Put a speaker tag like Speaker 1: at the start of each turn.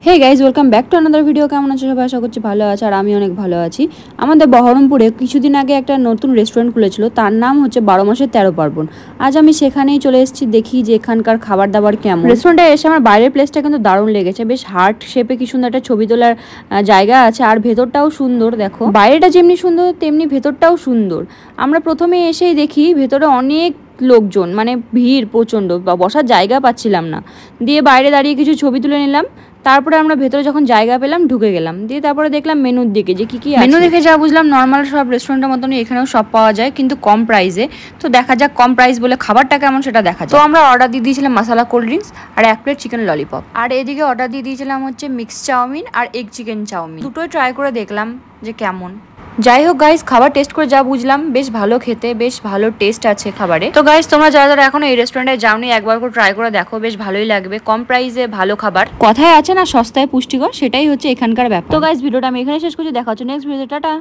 Speaker 1: Hey guys welcome back to another video. কেমন আছো সবাই? আশা করছি ভালো আছে আর আমি অনেক ভালো আছি। আমাদের বহরমপুরে কিছুদিন আগে একটা নতুন রেস্টুরেন্ট খুলেছিল, তার নাম হচ্ছে 12 মাসের 13 পার্বণ। আজ আমি সেখানেই চলে এসেছি, দেখি যে এখানকার খাবার দাবার কেমন। রেস্টুরেন্টে এসে আমার বাইরের প্লেসটা কিন্তু দারুণ লেগেছে, বেশ হার্ট শেপে কি সুন্দর একটা ছবি তোলার জায়গা আছে, আর ভেতরটাও সুন্দর। দেখো বাইরেটা যেমনি সুন্দর তেমনি ভেতরটাও সুন্দর। আমরা প্রথমে এসেই দেখি ভেতরে অনেক লোকজন, মানে ভিড় প্রচণ্ড, বসার জায়গা পাচ্ছিলাম না। দিয়ে বাইরে দাঁড়িয়ে কিছু ছবি তুলে নিলাম, তারপরে আমরা ভেতরে যখন জায়গা পেলাম ঢুকে গেলাম। দিয়ে তারপরে দেখলাম মেনুর দিকে যে কী কী আছে। মেনু দেখে যা বুঝলাম নর্মাল সব রেস্টুরেন্টের মতনই এখানেও সব পাওয়া যায়, কিন্তু কম প্রাইসে। তো দেখা যাক কম প্রাইস বলে খাবারটা কেমন সেটা দেখা যায়। তো আমরা অর্ডার দিয়ে দিয়েছিলাম মশলা কোল্ড ড্রিঙ্কস আর 1 প্লেট চিকেন ললিপপ, আর এদিকে অর্ডার দিয়ে দিয়েছিলাম হচ্ছে মিক্স চাউমিন আর এগ চিকেন চাউমিন। দুটোই ট্রাই করে দেখলাম যে কেমন। যাই হোক গাইস, খাবার টেস্ট করে যা বুঝলাম বেশ ভালো খেতে, বেশ ভালো টেস্ট আছে খাবারে। তো গাইস তোমরা যারা যারা এখন এই রেস্টুরেন্টে যাওনি একবার করে ট্রাই করে দেখো, বেশ ভালোই লাগবে। কম প্রাইসে ভালো খাবার, কথায় আছে না সস্তায় পুষ্টিকর, সেটাই হচ্ছে এখানকার ব্যাপার। তো গাইস ভিডিওটা আমি এখানে শেষ করছি, দেখা হচ্ছে নেক্সট ভিডিওতে। টাটা।